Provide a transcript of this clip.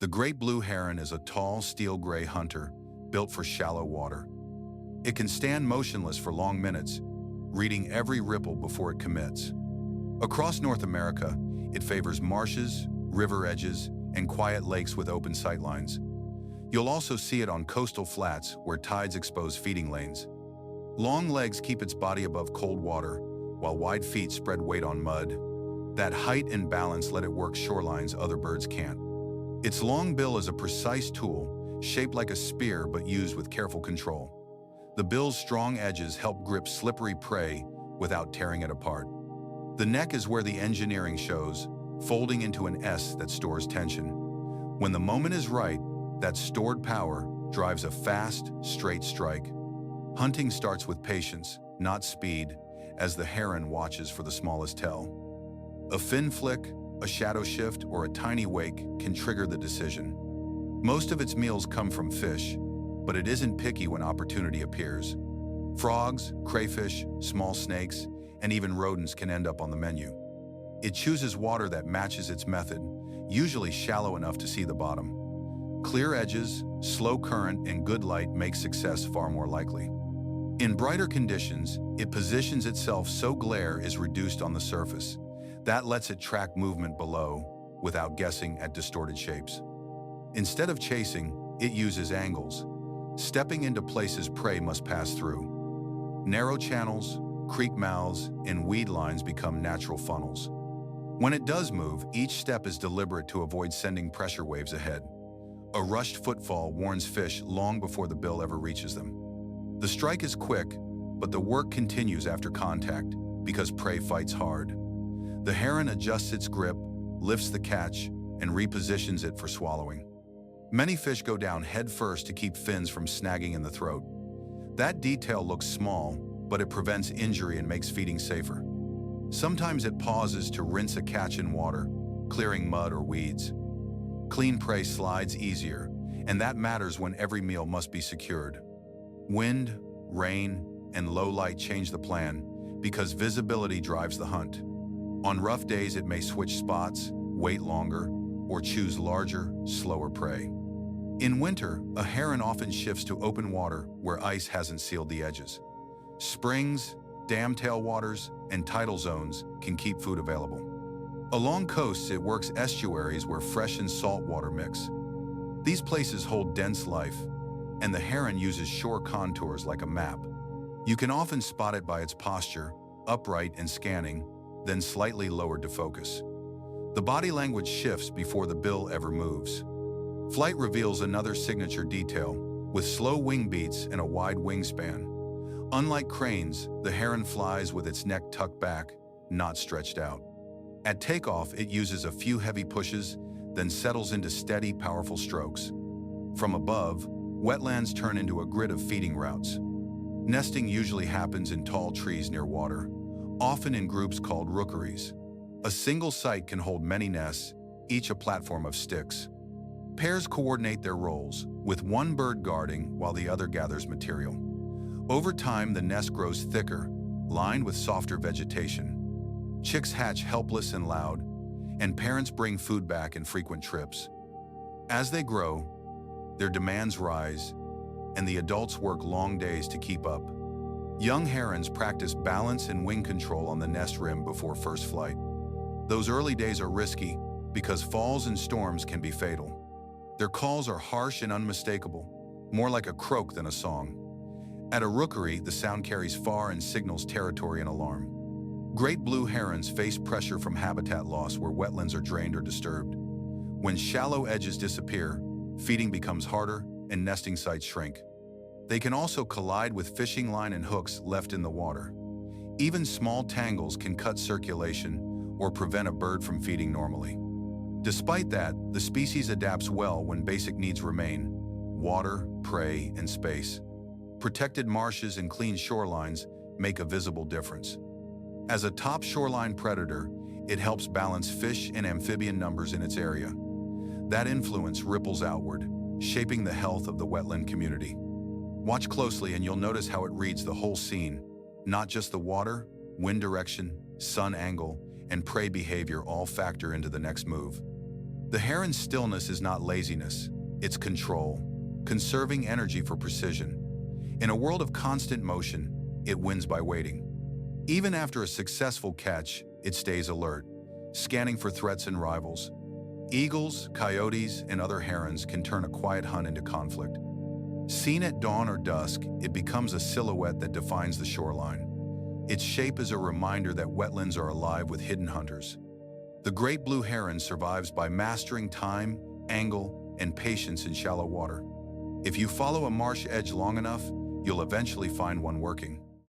The great blue heron is a tall, steel-gray hunter built for shallow water. It can stand motionless for long minutes, reading every ripple before it commits. Across North America, it favors marshes, river edges, and quiet lakes with open sightlines. You'll also see it on coastal flats where tides expose feeding lanes. Long legs keep its body above cold water, while wide feet spread weight on mud. That height and balance let it work shorelines other birds can't. Its long bill is a precise tool, shaped like a spear but used with careful control. The bill's strong edges help grip slippery prey without tearing it apart. The neck is where the engineering shows, folding into an S that stores tension. When the moment is right, that stored power drives a fast, straight strike. Hunting starts with patience, not speed, as the heron watches for the smallest tell. A fin flick, a shadow shift, or a tiny wake can trigger the decision. Most of its meals come from fish, but it isn't picky when opportunity appears. Frogs, crayfish, small snakes, and even rodents can end up on the menu. It chooses water that matches its method, usually shallow enough to see the bottom. Clear edges, slow current, and good light make success far more likely. In brighter conditions, it positions itself so glare is reduced on the surface. That lets it track movement below without guessing at distorted shapes. Instead of chasing, it uses angles, stepping into places prey must pass through. Narrow channels, creek mouths, and weed lines become natural funnels. When it does move, each step is deliberate to avoid sending pressure waves ahead. A rushed footfall warns fish long before the bill ever reaches them. The strike is quick, but the work continues after contact because prey fights hard. The heron adjusts its grip, lifts the catch, and repositions it for swallowing. Many fish go down head first to keep fins from snagging in the throat. That detail looks small, but it prevents injury and makes feeding safer. Sometimes it pauses to rinse a catch in water, clearing mud or weeds. Clean prey slides easier, and that matters when every meal must be secured. Wind, rain, and low light change the plan because visibility drives the hunt. On rough days, it may switch spots, wait longer, or choose larger, slower prey. In winter, a heron often shifts to open water where ice hasn't sealed the edges. Springs, dam tailwaters, and tidal zones can keep food available. Along coasts, it works estuaries where fresh and salt water mix. These places hold dense life, and the heron uses shore contours like a map. You can often spot it by its posture, upright and scanning, then slightly lowered to focus. The body language shifts before the bill ever moves. Flight reveals another signature detail, with slow wing beats and a wide wingspan. Unlike cranes, the heron flies with its neck tucked back, not stretched out. At takeoff, it uses a few heavy pushes, then settles into steady, powerful strokes. From above, wetlands turn into a grid of feeding routes. Nesting usually happens in tall trees near water, often in groups called rookeries. A single site can hold many nests, each a platform of sticks. Pairs coordinate their roles, with one bird guarding while the other gathers material. Over time, the nest grows thicker, lined with softer vegetation. Chicks hatch helpless and loud, and parents bring food back in frequent trips. As they grow, their demands rise, and the adults work long days to keep up. Young herons practice balance and wing control on the nest rim before first flight. Those early days are risky because falls and storms can be fatal. Their calls are harsh and unmistakable, more like a croak than a song. At a rookery, the sound carries far and signals territory and alarm. Great blue herons face pressure from habitat loss where wetlands are drained or disturbed. When shallow edges disappear, feeding becomes harder and nesting sites shrink. They can also collide with fishing line and hooks left in the water. Even small tangles can cut circulation or prevent a bird from feeding normally. Despite that, the species adapts well when basic needs remain: water, prey, and space. Protected marshes and clean shorelines make a visible difference. As a top shoreline predator, it helps balance fish and amphibian numbers in its area. That influence ripples outward, shaping the health of the wetland community. Watch closely and you'll notice how it reads the whole scene, not just the water. Wind direction, sun angle, and prey behavior all factor into the next move. The heron's stillness is not laziness, it's control, conserving energy for precision. In a world of constant motion, it wins by waiting. Even after a successful catch, it stays alert, scanning for threats and rivals. Eagles, coyotes, and other herons can turn a quiet hunt into conflict. Seen at dawn or dusk, it becomes a silhouette that defines the shoreline. Its shape is a reminder that wetlands are alive with hidden hunters. The great blue heron survives by mastering time, angle, and patience in shallow water. If you follow a marsh edge long enough, you'll eventually find one working.